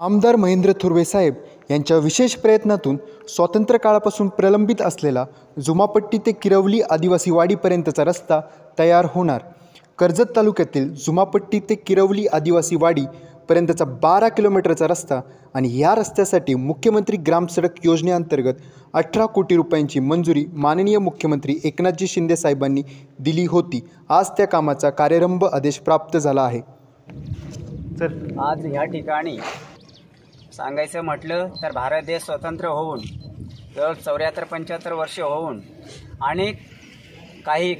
आमदार महेंद्र थोरवे साहेब यांच्या विशेष प्रयत्नातून स्वातंत्र्य काळापासून प्रलंबित असलेला जुमापट्टी ते किरवली आदिवासी वाडीपर्यंतचा रस्ता तयार होणार। कर्जत तालुक्यातील जुमापट्टी ते किरवली आदिवासी वाडीपर्यंतचा 12 किलोमीटरचा रस्ता आणि या रस्त्यासाठी मुख्यमंत्री ग्राम सडक योजनेअंतर्गत 18 कोटी रुपयांची मंजुरी माननीय मुख्यमंत्री एकनाथजी शिंदे साहेबांनी दिली होती। आज त्या कामाचा कार्यारंभ आदेश प्राप्त झाला आहे। आज ह्या ठिकाणी सांगायचं म्हटलं तर भारत देश स्वतंत्र होऊन जवळ 74-75 वर्ष होऊन अनेक काही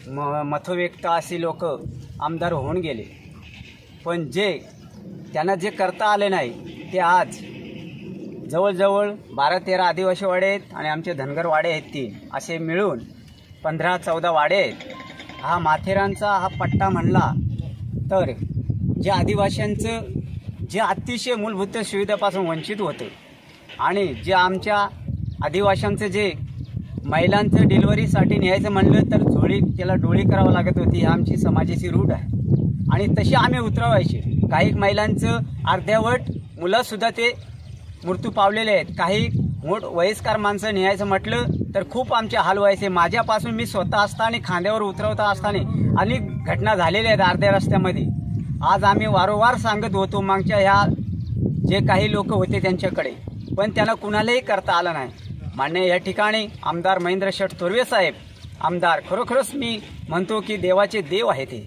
मथोव्यक्त अशी लोक आमदार होऊन गेले, पण त्यांना जे करता आले नाही ते आज जवळजवळ 12-13 आदिवासी वाडे आहेत आणि आमचे धनगर वाडे आहेत 3 असे मिळून 15-14 वाडे आहेत। हा माथेरानचा हा पट्टा म्हणला तर जे आदिवासींचं जे अतिशय मूलभूत सुविधापासून वंचित होते आणि जे आमच्या आदिवासींचं जे महिलांचं डिलिव्हरीसाठी न्यायचं म्हणलं तर त्याला डोळी करावं लागत होती। ही आमची समाजाची रूढ आहे आणि तशी आम्ही उतरवायचे। काही महिलांचं अर्ध्यावट मुलंसुद्धा ते मृत्यू पावलेले आहेत। काही वयस्कर माणसं न्यायचं म्हटलं तर खूप आमचे हाल व्हायचे। माझ्यापासून मी स्वतः असताना खांद्यावर उतरवता असताना अनेक घटना झालेल्या आहेत अर्ध्या रस्त्यामध्ये। आज आम्ही वारंवार सांगत होतो मागच्या ह्या जे काही लोक होते त्यांच्याकडे, पण त्यांना कुणालाही करता आलं नाही। मान्य या ठिकाणी आमदार महेंद्र शेठ थोरवे साहेब आमदार खरोखरच मी म्हणतो की देवाचे देव आहे ते।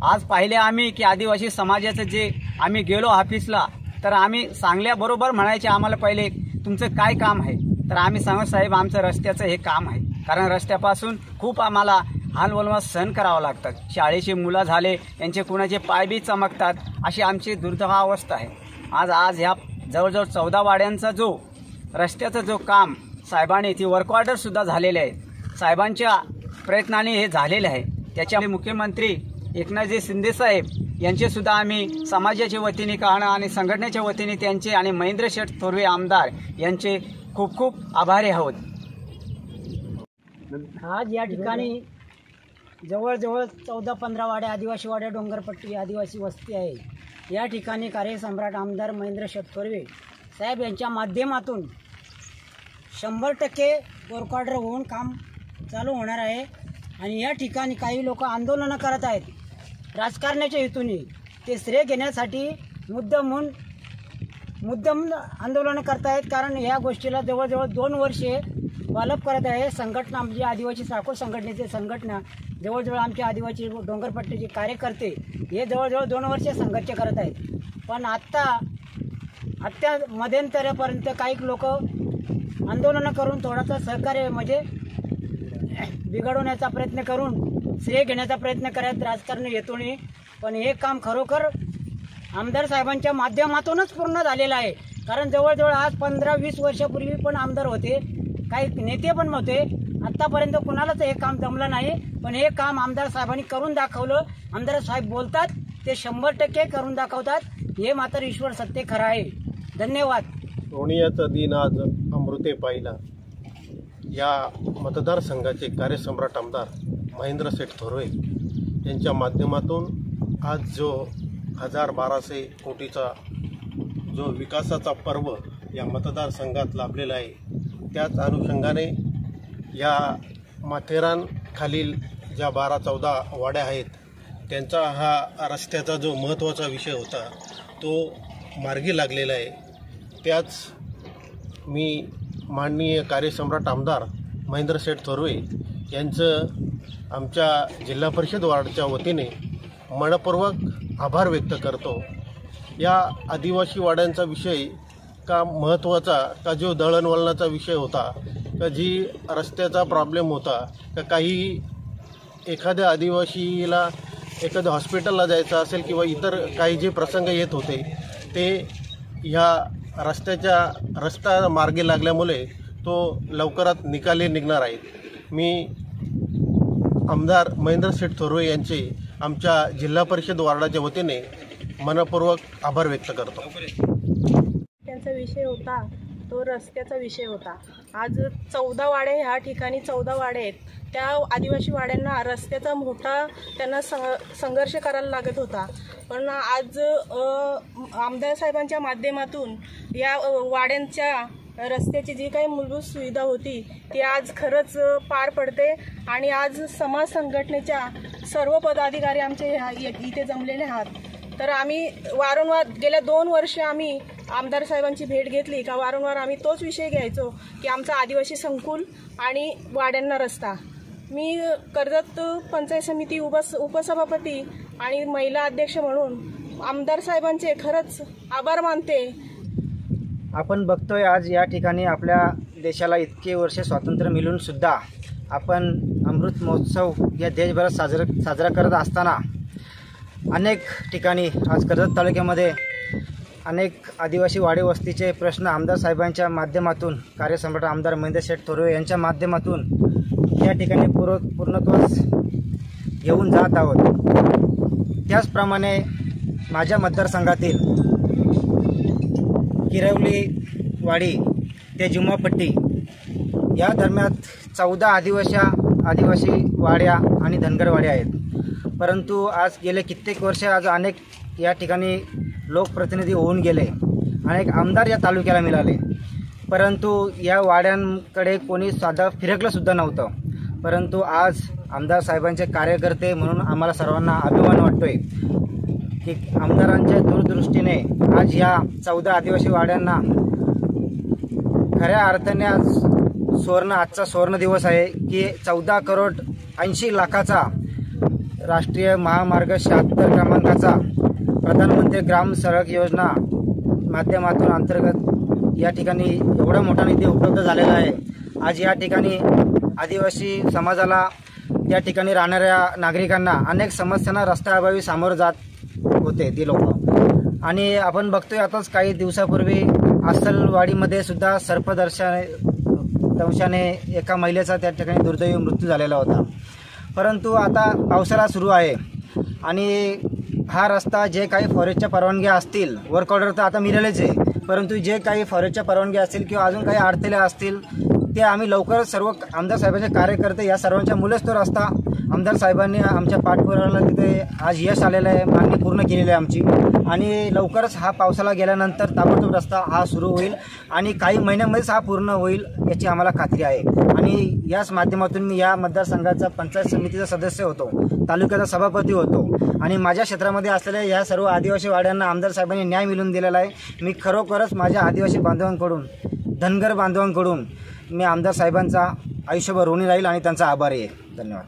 आज पाहिले आम्ही की आदिवासी समाजाचं जे आम्ही गेलो ऑफिसला तर आम्ही सांगल्याबरोबर म्हणायचे आम्हाला पहिले तुमचं काय काम आहे, तर आम्ही सांगत साहेब आमचं रस्त्याचं हे काम आहे, कारण रस्त्यापासून खूप आम्हाला हालवलवा सहन करावं लागतात। शाळेची मुलं झाले त्यांचे कुणाचे पाय बी चमकतात, अशी आमची दुर्दैव अवस्था आहे। आज ह्या जवळजवळ 14 वाड्यांचा जो रस्त्याचं जो काम साहेबांनी ती वर्क ऑर्डरसुद्धा झालेले आहे। साहेबांच्या प्रयत्नाने हे झालेले आहे। त्याच्यामुळे मुख्यमंत्री एकनाथजी शिंदे साहेब यांचेसुद्धा आम्ही समाजाच्या वतीने आणि संघटनेच्या वतीने त्यांचे आणि महेंद्र शेठ थोरवे आमदार यांचे खूप खूप आभारी आहोत। आज या ठिकाणी जवळजवळ 14-15 वाड्या आदिवासी वाड्या डोंगरपट्टी आदिवासी वस्ती आहे। या ठिकाणी कार्यसम्राट आमदार महेंद्र शेठ थोरवे साहेब यांच्या माध्यमातून 100% वर्क ऑर्डर होऊन काम चालू होणार आहे। आणि या ठिकाणी काही लोक आंदोलनं करत आहेत राजकारणाच्या हेतूने, ते श्रेय घेण्यासाठी मुद्दाम आंदोलनं करतायत, कारण या गोष्टीला जवळजवळ 2 वर्षे डेव्हलप करत आहे संघटना, म्हणजे आदिवासी साखर संघटनेचे संघटना जवळजवळ आमचे आदिवासी डोंगरपट्टीचे कार्यकर्ते हे जवळजवळ 2 वर्षे संघर्ष करत आहेत। पण आत्ता मध्यंतरापर्यंत काही लोक आंदोलनं करून थोडासा सहकार्य म्हणजे बिघडवण्याचा प्रयत्न करून श्रेय घेण्याचा प्रयत्न करत राजकारण हेतूने, पण हे काम खरोखर आमदार साहेबांच्या माध्यमातूनच पूर्ण झालेलं आहे। कारण जवळजवळ आज 15-20 वर्षापूर्वी पण आमदार होते, काही नेते पण होते, आत्तापर्यंत कुणालाच हे काम जमलं नाही, पण हे काम आमदार साहेबांनी करून दाखवलं। आमदार साहेब बोलतात ते 100% करून दाखवतात, हे मात्र ईश्वर सत्य खरं आहे। धन्यवाद। सोनियाचा दिन आज अमृते पाहिला। या मतदारसंघाचे कार्यसम्राट आमदार महेंद्र शेठ थोरवे यांच्या माध्यमातून आज जो 1200 कोटीचा जो विकासाचा पर्व या मतदारसंघात लाभलेला आहे, त्याच अनुषंगाने या माथेरान खालील ज्या 12-14 वाड्या आहेत त्यांचा हा रस्त्याचा जो महत्त्वाचा विषय होता तो मार्गी लागलेला आहे। त्याच मी माननीय कार्यसम्राट आमदार महेंद्र शेठ थोरवे यांचं आमच्या जिल्हा परिषद वार्डच्या वतीने मनपूर्वक आभार व्यक्त करतो। या आदिवासी वाड्यांचा विषय का महत्त्वाचा, का जो दळणवळणाचा विषय होता, का जी रस्त्याचा प्रॉब्लेम होता, का काही एखाद्या आदिवासीला एखाद्या हॉस्पिटलला जायचं असेल किंवा इतर काही जे प्रसंग येत होते ते ह्या रस्ता मार्गी लागल्यामुळे तो लवकरात निकाली निघणार आहे। मी आमदार महेंद्र शेठ थोरवे यांचे आमच्या जिल्हा परिषद वार्डाच्या वतीने मनपूर्वक आभार व्यक्त करतो। त्यांचा विषय होता तो रस्त्याचा विषय होता. आज 14 वाडे ह्या ठिकाणी 14 वाडे आहेत. त्या आदिवासी वाड्यांना रस्त्याचा मोठा त्यांना संघर्ष करायला लागत होता. पण आज आमदार साहेबांच्या माध्यमातून या वाड्यांच्या रस्त्याची जी काही मूलभूत सुविधा होती ती आज खरंच पार पडते. आणि आज समाज संघटनेच्या सर्व पदाधिकारी आमचे इथे जमलेले आहात. तर आम्ही वारंवार गेल्या 2 वर्षे आम्ही आमदार साहेबांची भेट घेतली का वारंवार आम्ही तोच विषय घ्यायचो की आमचा आदिवासी संकुल आणि वाड्यांना रस्ता. मी कर्जत पंचायत समिती उपसभापती आणि महिला अध्यक्ष म्हणून आमदार साहेबांचे खरंच आभार मानते. आपण बघतोय आज या ठिकाणी आपल्या देशाला इतके वर्ष स्वातंत्र्य मिळून सुद्धा आपण अमृत महोत्सव या देशभरात साजरा करत असताना अनेक ठिकाणी आज कर्जत तालुक्यामध्ये अनेक आदिवासी वाडी वस्तीचे प्रश्न आमदार साहेबांच्या माध्यमातून कार्यसम्राट आमदार महेंद्र शेठ थोरवे यांच्या माध्यमातून या ठिकाणी पूर्णत्वास घेऊन जात आहोत. त्याचप्रमाणे माझ्या मतदारसंघातील किरवली वाडी ते जुमापट्टी या दरम्यान 14 आदिवासी वाड्या आणि धनगर वाड्या आहेत. परंतु आज गेले कित्येक वर्ष आज अनेक या ठिकाणी लोकप्रतिनिधी होऊन गेले, अनेक आमदार या तालुक्याला मिळाले, परंतु या वाड्यांकडे कोणी साधं फिरकलंसुद्धा नव्हतं. परंतु आज आमदार साहेबांचे कार्यकर्ते म्हणून आम्हाला सर्वांना अभिमान वाटतोय की आमदारांच्या दूरदृष्टीने आज या 14 आदिवासी वाड्यांना खऱ्या अर्थाने आजचा सुवर्ण दिवस आहे की 14 करोड 80 लाखाचा राष्ट्रीय महामार्ग 76 क्रमांकाचा प्रधानमंत्री ग्राम सडक योजना माध्यमातून अंतर्गत या ठिकाणी एवढा मोठा निधी उपलब्ध झालेला आहे. आज या ठिकाणी आदिवासी समाजाला या ठिकाणी राहणाऱ्या नागरिकांना अनेक समस्यांना रस्त्याअभावी सामोरं जात होते ती लोक. आणि आपण बघतोय आताच काही दिवसापूर्वी अस्सलवाडीमध्ये सुद्धा सर्पदंशाने एका महिलेचा त्या ठिकाणी दुर्दैवी मृत्यू झालेला होता. परंतु आता पावसाळा सुरू आहे आणि हा रस्ता जे काही फॉरेस्टच्या परवानग्या असतील, वर्क ऑर्डर तर आता मिळालेच आहे, परंतु जे काही फॉरेस्टच्या परवानग्या असतील किंवा अजून काही अडथळे असतील ते आम्ही लवकरच सर्व आमदार साहेबांचे कार्यकर्ते या सर्वांच्या मुलेच तो रस्ता आमदार साहेबांनी आमच्या पाठपुराव्याला तिथे आज यश आलेलं आहे, मागणी पूर्ण केलेली आहे आमची. आणि लवकरच हा पावसाळा गेल्यानंतर ताबडतोब रस्ता हा सुरू होईल आणि काही महिन्यामध्येच हा पूर्ण होईल याची आम्हाला खात्री आहे. आणि याच माध्यमातून मी या मतदारसंघाचा पंचायत समितीचा सदस्य होतो, तालुक्याचा सभापती होतो आणि माझ्या क्षेत्रामध्ये असलेल्या या सर्व आदिवासी वाड्यांना आमदार साहेबांनी न्याय मिळवून दिलेला आहे. मी खरोखरच माझ्या आदिवासी बांधवांकडून, धनगर बांधवांकडून मी आमदार साहेबांचा आयुष्यभर ऋणी राहील आणि त्यांचा आभारी आहे. धन्यवाद.